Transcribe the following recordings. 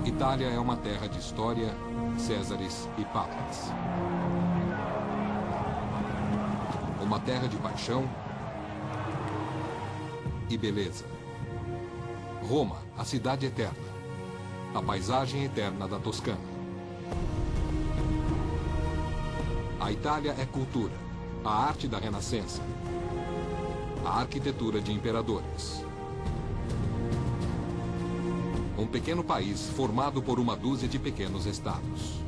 Itália é uma terra de história, Césares e papas. Uma terra de paixão e beleza. Roma, a cidade eterna. A paisagem eterna da Toscana. A Itália é cultura, a arte da Renascença, a arquitetura de imperadores. Um pequeno país formado por uma dúzia de pequenos estados.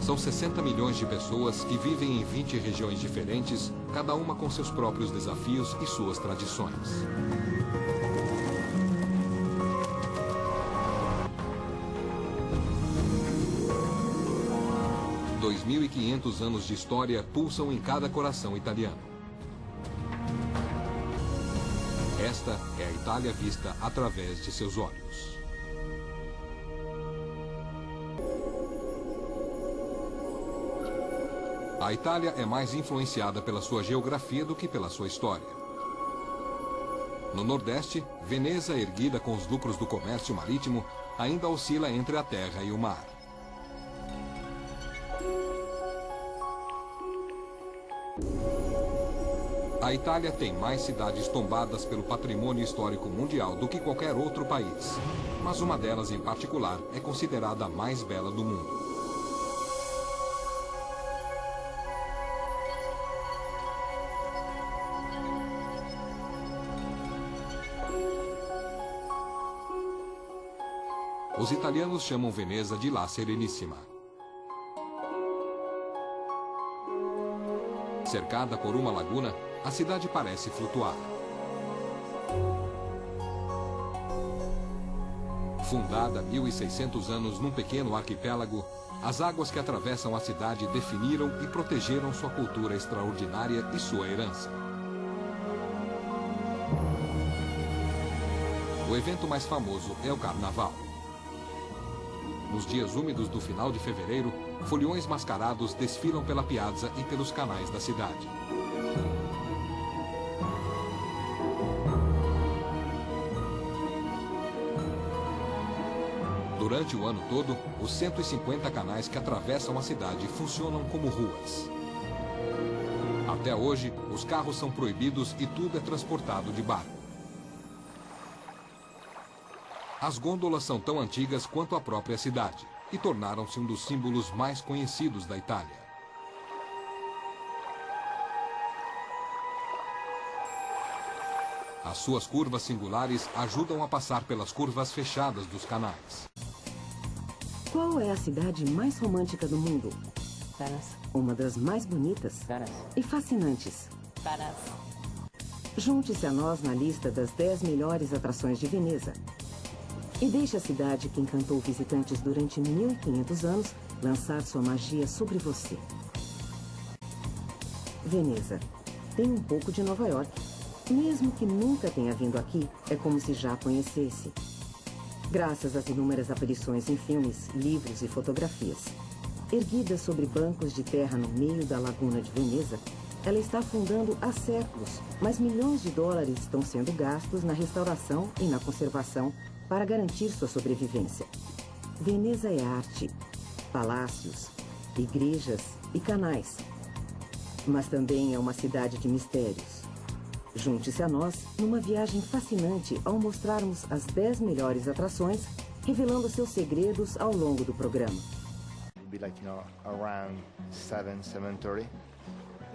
São 60 milhões de pessoas que vivem em 20 regiões diferentes, cada uma com seus próprios desafios e suas tradições. Dois 2.500 anos de história pulsam em cada coração italiano. Esta é a Itália vista através de seus olhos. A Itália é mais influenciada pela sua geografia do que pela sua história. No Nordeste, Veneza, erguida com os lucros do comércio marítimo, ainda oscila entre a terra e o mar. A Itália tem mais cidades tombadas pelo patrimônio histórico mundial do que qualquer outro país, mas uma delas em particular é considerada a mais bela do mundo. Os italianos chamam Veneza de La Serenissima. Cercada por uma laguna, a cidade parece flutuar. Fundada há 1.600 anos num pequeno arquipélago, as águas que atravessam a cidade definiram e protegeram sua cultura extraordinária e sua herança. O evento mais famoso é o Carnaval. Nos dias úmidos do final de fevereiro, foliões mascarados desfilam pela piazza e pelos canais da cidade. Durante o ano todo, os 150 canais que atravessam a cidade funcionam como ruas. Até hoje, os carros são proibidos e tudo é transportado de barco. As gôndolas são tão antigas quanto a própria cidade e tornaram-se um dos símbolos mais conhecidos da Itália. As suas curvas singulares ajudam a passar pelas curvas fechadas dos canais. Qual é a cidade mais romântica do mundo? Venice. Uma das mais bonitas Venice. e fascinantes. Venice. Junte-se a nós na lista das 10 melhores atrações de Veneza. E deixe a cidade que encantou visitantes durante 1.500 anos lançar sua magia sobre você. Veneza. Tem um pouco de Nova York. Mesmo que nunca tenha vindo aqui, é como se já a conhecesse. Graças às inúmeras aparições em filmes, livros e fotografias. Erguida sobre bancos de terra no meio da laguna de Veneza, ela está afundando há séculos, mas milhões de dólares estão sendo gastos na restauração e na conservação para garantir sua sobrevivência. Veneza é arte, palácios, igrejas e canais. Mas também é uma cidade de mistérios. Junte-se a nós numa viagem fascinante ao mostrarmos as 10 melhores atrações, revelando seus segredos ao longo do programa. It'll be like, around 7:30,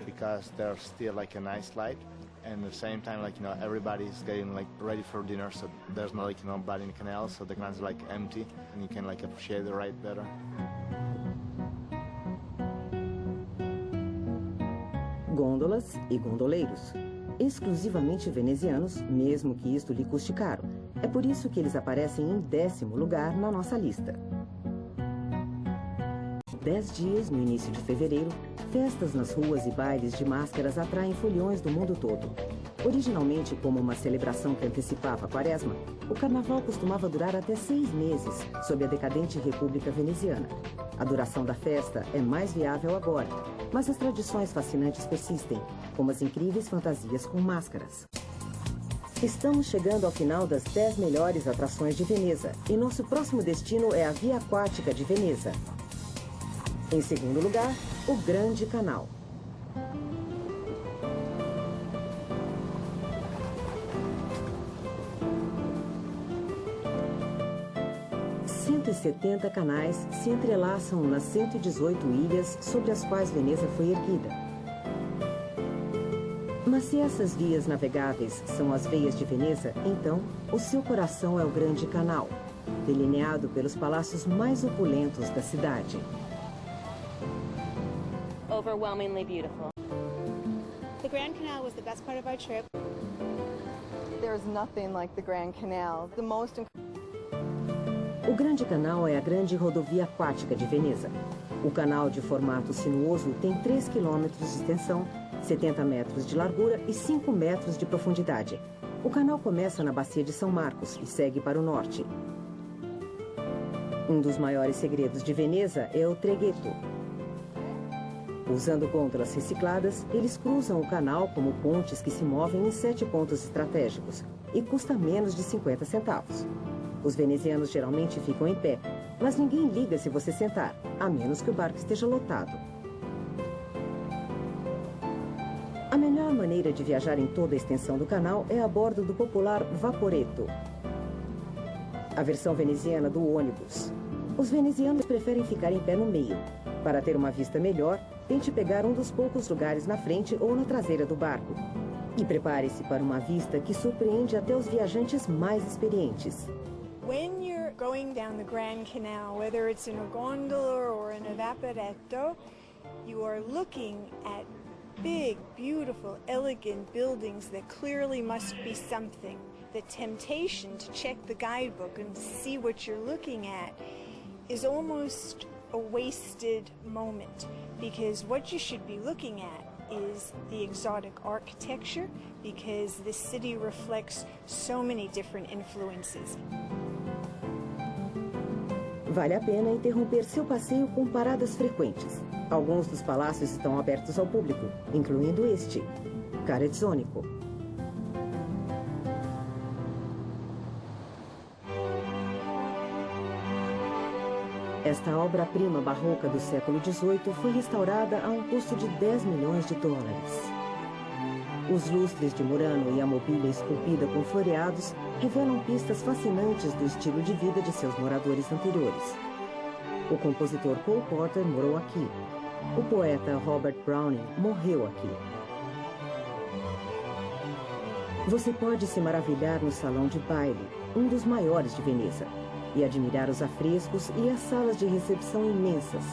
because there's still like a nice light. And at the same time, everybody's getting ready for dinner, so there's no blood in the canal, so the canal's empty, and you can appreciate the ride better. Gôndolas e gondoleiros. Exclusivamente venezianos, mesmo que isto lhe custe caro. É por isso que eles aparecem em 10º lugar na nossa lista. 10 dias no início de fevereiro, festas nas ruas e bailes de máscaras atraem foliões do mundo todo. Originalmente como uma celebração que antecipava a Quaresma, o carnaval costumava durar até 6 meses, sob a decadente República Veneziana. A duração da festa é mais viável agora, mas as tradições fascinantes persistem, como as incríveis fantasias com máscaras. Estamos chegando ao final das 10 melhores atrações de Veneza, e nosso próximo destino é a Via Aquática de Veneza. Em segundo lugar, o Grande Canal. Os 70 canais se entrelaçam nas 118 ilhas sobre as quais Veneza foi erguida. Mas se essas vias navegáveis são as veias de Veneza, então o seu coração é o Grande Canal, delineado pelos palácios mais opulentos da cidade. Overwhelmingly beautiful. The Grand Canal was the best part of our trip. There's nothing like the Grand Canal. The most O Grande Canal é a grande rodovia aquática de Veneza. O canal de formato sinuoso tem 3 quilômetros de extensão, 70 metros de largura e 5 metros de profundidade. O canal começa na Bacia de São Marcos e segue para o norte. Um dos maiores segredos de Veneza é o traghetto. Usando gôndolas recicladas, eles cruzam o canal como pontes que se movem em 7 pontos estratégicos e custa menos de 50 centavos. Os venezianos geralmente ficam em pé, mas ninguém liga se você sentar, a menos que o barco esteja lotado. A melhor maneira de viajar em toda a extensão do canal é a bordo do popular Vaporetto, a versão veneziana do ônibus. Os venezianos preferem ficar em pé no meio. Para ter uma vista melhor, tente pegar um dos poucos lugares na frente ou na traseira do barco. E prepare-se para uma vista que surpreende até os viajantes mais experientes. When you're going down the Grand Canal, whether it's in a gondola or in a vaporetto, you are looking at big, beautiful, elegant buildings that clearly must be something. The temptation to check the guidebook and see what you're looking at is almost a wasted moment, because what you should be looking at is the exotic architecture, because this city reflects so many different influences. Vale a pena interromper seu passeio com paradas frequentes. Alguns dos palácios estão abertos ao público, incluindo este, Carezzonico. Esta obra-prima barroca do século XVIII foi restaurada a um custo de 10 milhões de dólares. Os lustres de Murano e a mobília esculpida com floreados revelam pistas fascinantes do estilo de vida de seus moradores anteriores. O compositor Cole Porter morou aqui. O poeta Robert Browning morreu aqui. Você pode se maravilhar no salão de baile, um dos maiores de Veneza, e admirar os afrescos e as salas de recepção imensas.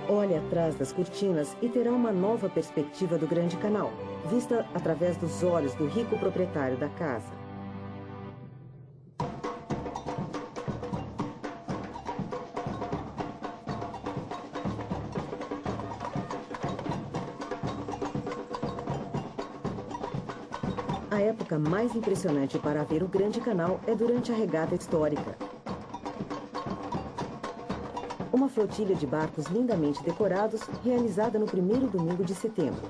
Olhe atrás das cortinas e terá uma nova perspectiva do Grande Canal, vista através dos olhos do rico proprietário da casa. A época mais impressionante para ver o Grande Canal é durante a regata histórica. Uma flotilha de barcos lindamente decorados, realizada no primeiro domingo de setembro.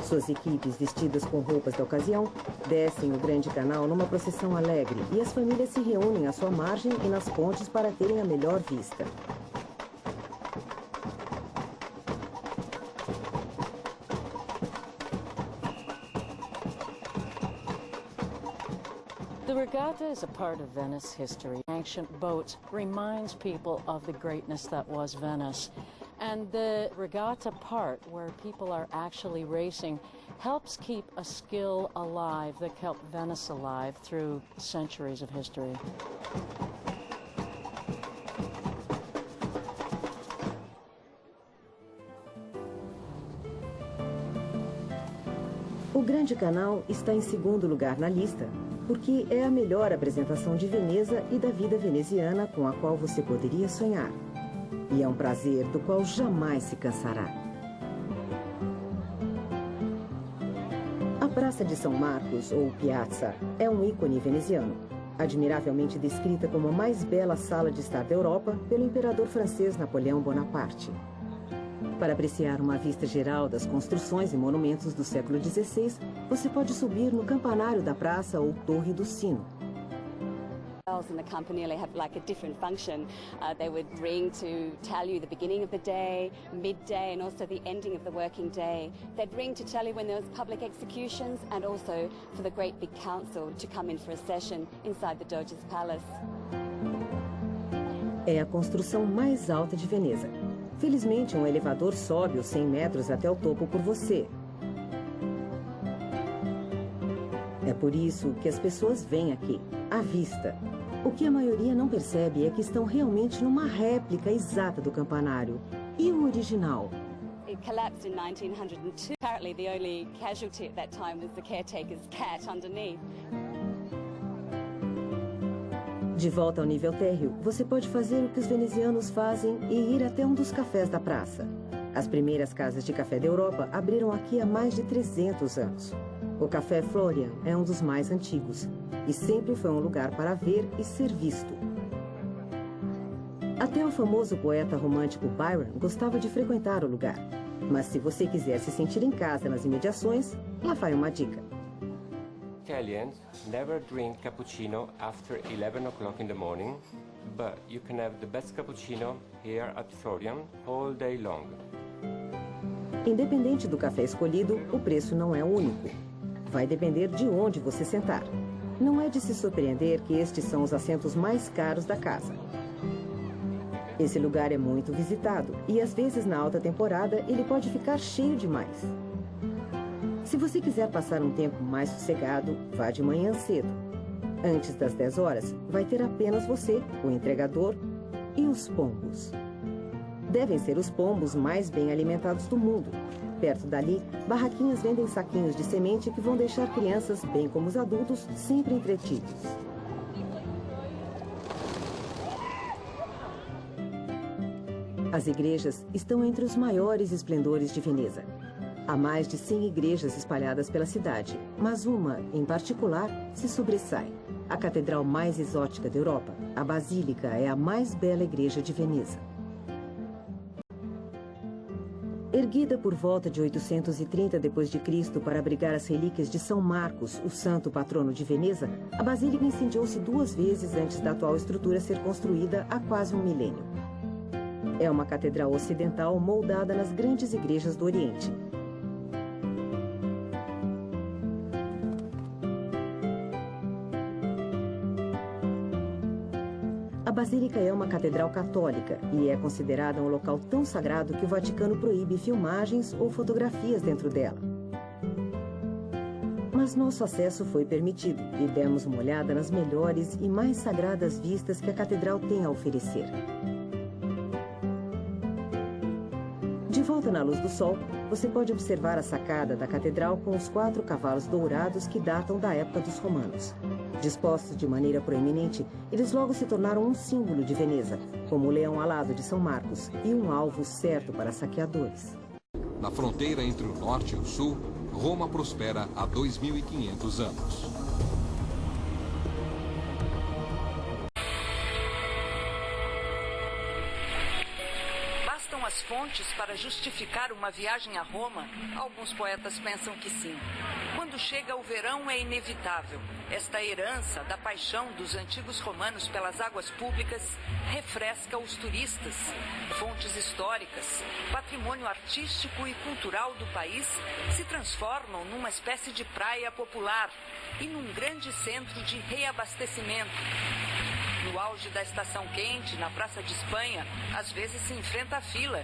Suas equipes, vestidas com roupas da ocasião, descem o Grande Canal numa procissão alegre e as famílias se reúnem à sua margem e nas pontes para terem a melhor vista. The regatta is a part of Venice history. Ancient boats reminds people of the greatness that was Venice. And the regatta part, where people are actually racing, helps keep a skill alive that kept Venice alive through centuries of history. O Grande Canal está em segundo lugar na lista, porque é a melhor apresentação de Veneza e da vida veneziana com a qual você poderia sonhar. E é um prazer do qual jamais se cansará. Praça de São Marcos, ou Piazza, é um ícone veneziano, admiravelmente descrita como a mais bela sala de estar da Europa pelo imperador francês Napoleão Bonaparte. Para apreciar uma vista geral das construções e monumentos do século XVI, você pode subir no campanário da praça ou Torre do Sino. In the Campanile have like a different function. They would ring to tell you the beginning of the day, midday, and also the ending of the working day. They'd ring to tell you when there was public executions and also for the great big council to come in for a session inside the Doge's Palace. É a construção mais alta de Veneza. Felizmente, um elevador sobe os 100 metros até o topo por você. É por isso que as pessoas vêm aqui, à vista. O que a maioria não percebe é que estão realmente numa réplica exata do campanário. E o original? It collapsed in 1902. Apparently the only casualty at that time was the caretaker's cat underneath. De volta ao nível térreo, você pode fazer o que os venezianos fazem e ir até um dos cafés da praça. As primeiras casas de café da Europa abriram aqui há mais de 300 anos. O Café Florian é um dos mais antigos e sempre foi um lugar para ver e ser visto. Até o famoso poeta romântico Byron gostava de frequentar o lugar. Mas se você quiser se sentir em casa nas imediações, lá vai uma dica. Italians never drink cappuccino after 11 o'clock in the morning, but you can have the best cappuccino here at Florian all day long. Independente do café escolhido, o preço não é único. Vai depender de onde você sentar. Não é de se surpreender que estes são os assentos mais caros da casa. Esse lugar é muito visitado e, às vezes, na alta temporada, ele pode ficar cheio demais. Se você quiser passar um tempo mais sossegado, vá de manhã cedo. Antes das 10 horas, vai ter apenas você, o entregador e os pombos. Devem ser os pombos mais bem alimentados do mundo. Perto dali, barraquinhas vendem saquinhos de semente que vão deixar crianças, bem como os adultos, sempre entretidos. As igrejas estão entre os maiores esplendores de Veneza. Há mais de 100 igrejas espalhadas pela cidade, mas uma, em particular, se sobressai. A catedral mais exótica da Europa, a Basílica, é a mais bela igreja de Veneza. Erguida por volta de 830 d.C. para abrigar as relíquias de São Marcos, o santo patrono de Veneza, a Basílica incendiou-se 2 vezes antes da atual estrutura ser construída há quase um milênio. É uma catedral ocidental moldada nas grandes igrejas do Oriente. A Basílica é uma catedral católica e é considerada um local tão sagrado que o Vaticano proíbe filmagens ou fotografias dentro dela. Mas nosso acesso foi permitido e demos uma olhada nas melhores e mais sagradas vistas que a catedral tem a oferecer. De volta na luz do sol, você pode observar a sacada da catedral com os 4 cavalos dourados que datam da época dos romanos. Dispostos de maneira proeminente, eles logo se tornaram um símbolo de Veneza, como o leão alado de São Marcos e um alvo certo para saqueadores. Na fronteira entre o norte e o sul, Roma prospera há 2.500 anos. Bastam as fontes para justificar uma viagem a Roma? Alguns poetas pensam que sim. Quando chega o verão é inevitável. Esta herança da paixão dos antigos romanos pelas águas públicas refresca os turistas. Fontes históricas, patrimônio artístico e cultural do país se transformam numa espécie de praia popular e num grande centro de reabastecimento. No auge da estação quente, na Praça de Espanha, às vezes se enfrenta a fila.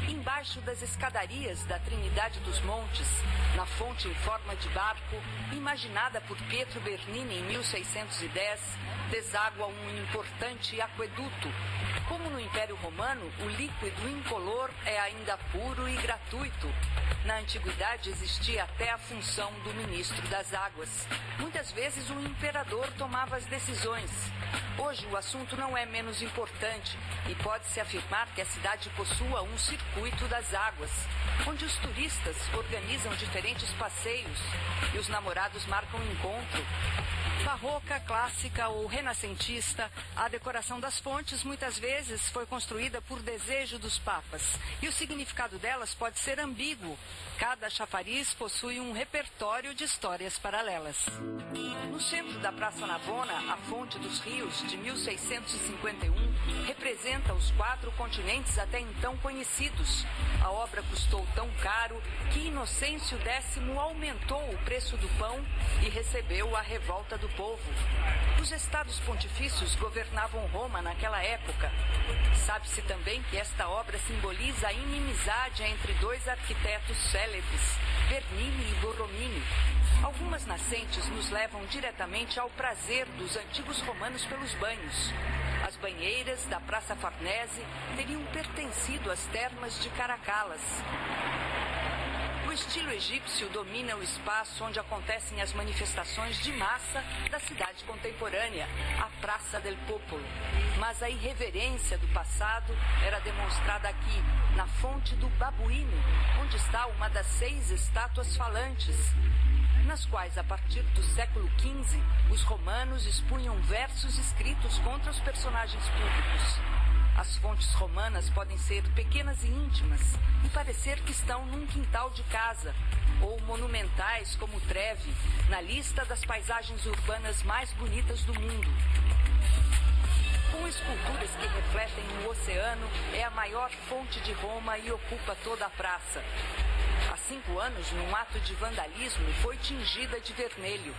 Embaixo das escadarias da Trinidade dos Montes, na fonte em forma de barco, imaginada por Pietro Bernini em 1610, deságua um importante aqueduto. Como no Império Romano, o líquido incolor é ainda puro e gratuito. Na antiguidade existia até a função do ministro das águas. Muitas vezes o imperador tomava as decisões. Hoje o assunto não é menos importante e pode-se afirmar que a cidade possua um circuito das águas. onde os turistas organizam diferentes passeios e os namorados marcam encontro. Barroca, clássica ou renascentista, a decoração das fontes muitas vezes foi construída por desejo dos papas. E o significado delas pode ser ambíguo. Cada chafariz possui um repertório de histórias paralelas. No centro da Praça Navona, a Fonte dos Rios, de 1651, representa os 4 continentes até então conhecidos. A obra custou tão caro que Inocêncio X aumentou o preço do pão e recebeu a revolta do povo. Os estados pontifícios governavam Roma naquela época. Sabe-se também que esta obra simboliza a inimizade entre 2 arquitetos célebres, Bernini e Borromini. Algumas nascentes nos levam diretamente ao prazer dos antigos romanos pelos banhos. As banheiras da Praça Farnese teriam pertencido às termas de Caracalas. O estilo egípcio domina o espaço onde acontecem as manifestações de massa da cidade contemporânea, a Praça del Popolo. Mas a irreverência do passado era demonstrada aqui, na Fonte do Babuíno, onde está uma das 6 estátuas falantes, nas quais, a partir do século XV, os romanos expunham versos escritos contra os personagens públicos. As fontes romanas podem ser pequenas e íntimas e parecer que estão num quintal de casa, ou monumentais como Trevi, na lista das paisagens urbanas mais bonitas do mundo. Com esculturas que refletem o oceano, é a maior fonte de Roma e ocupa toda a praça. Há 5 anos, num ato de vandalismo, foi tingida de vermelho.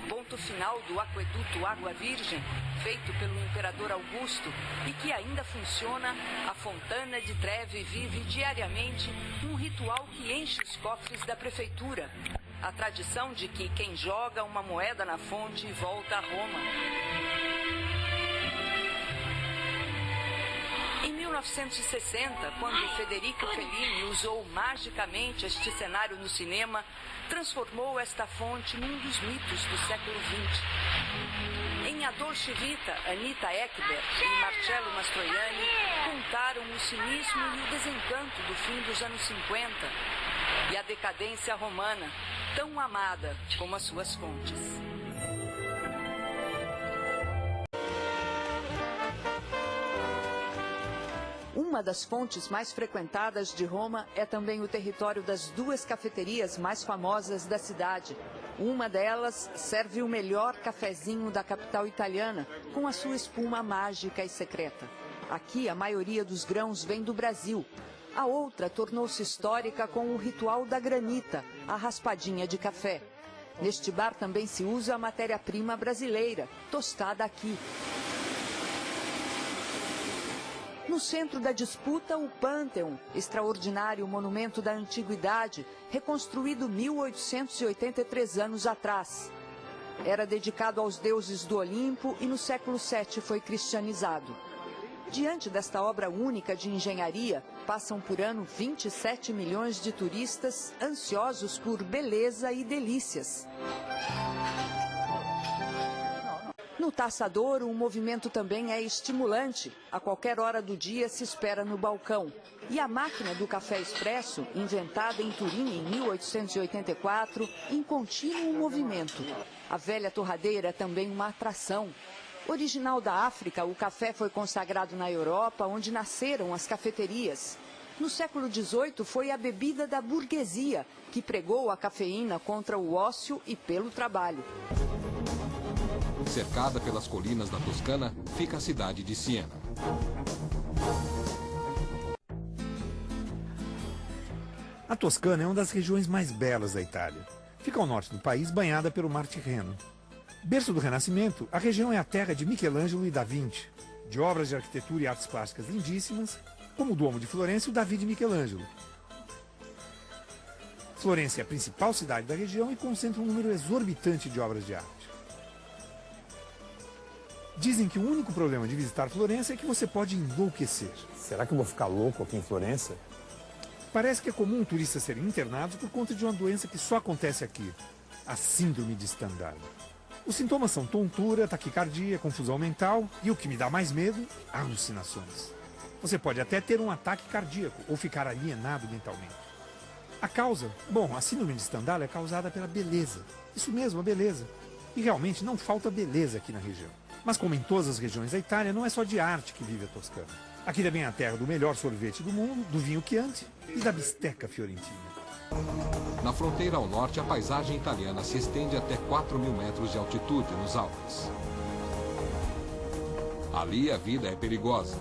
Ponto final do aqueduto Água Virgem, feito pelo imperador Augusto e que ainda funciona, a Fontana de Trevi vive diariamente um ritual que enche os cofres da prefeitura. A tradição de que quem joga uma moeda na fonte volta a Roma. Em 1960, quando Federico Fellini usou magicamente este cenário no cinema, transformou esta fonte num dos mitos do século XX. Em A Dolce Vita, Anita Ekberg e Marcello Mastroianni contaram o cinismo e o desencanto do fim dos anos 50 e a decadência romana, tão amada como as suas fontes. Uma das fontes mais frequentadas de Roma é também o território das 2 cafeterias mais famosas da cidade. Uma delas serve o melhor cafezinho da capital italiana, com a sua espuma mágica e secreta. Aqui, a maioria dos grãos vem do Brasil. A outra tornou-se histórica com o ritual da granita, a raspadinha de café. Neste bar também se usa a matéria-prima brasileira, tostada aqui. No centro da disputa, o Pânteon, extraordinário monumento da antiguidade, reconstruído 1883 anos atrás. Era dedicado aos deuses do Olimpo e no século VII foi cristianizado. Diante desta obra única de engenharia, passam por ano 27 milhões de turistas ansiosos por beleza e delícias. No Taçador, o movimento também é estimulante. A qualquer hora do dia se espera no balcão. E a máquina do café expresso, inventada em Turim em 1884, em contínuo movimento. A velha torradeira é também uma atração. Original da África, o café foi consagrado na Europa, onde nasceram as cafeterias. No século XVIII, foi a bebida da burguesia, que pregou a cafeína contra o ócio e pelo trabalho. Cercada pelas colinas da Toscana, fica a cidade de Siena. A Toscana é uma das regiões mais belas da Itália. Fica ao norte do país, banhada pelo Mar Tirreno. Berço do Renascimento, a região é a terra de Michelangelo e Da Vinci, de obras de arquitetura e artes plásticas lindíssimas, como o Duomo de Florença e o Davi de Michelangelo. Florença é a principal cidade da região e concentra um número exorbitante de obras de arte. Dizem que o único problema de visitar Florença é que você pode enlouquecer. Será que eu vou ficar louco aqui em Florença? Parece que é comum turistas serem internados por conta de uma doença que só acontece aqui, a síndrome de Stendhal. Os sintomas são tontura, taquicardia, confusão mental e, o que me dá mais medo, alucinações. Você pode até ter um ataque cardíaco ou ficar alienado mentalmente. A causa? Bom, a síndrome de Stendhal é causada pela beleza. Isso mesmo, a beleza. E realmente não falta beleza aqui na região. Mas como em todas as regiões da Itália, não é só de arte que vive a Toscana. Aqui também é a terra do melhor sorvete do mundo, do vinho Chianti e da bisteca fiorentina. Na fronteira ao norte, a paisagem italiana se estende até 4.000 metros de altitude nos Alpes. Ali a vida é perigosa.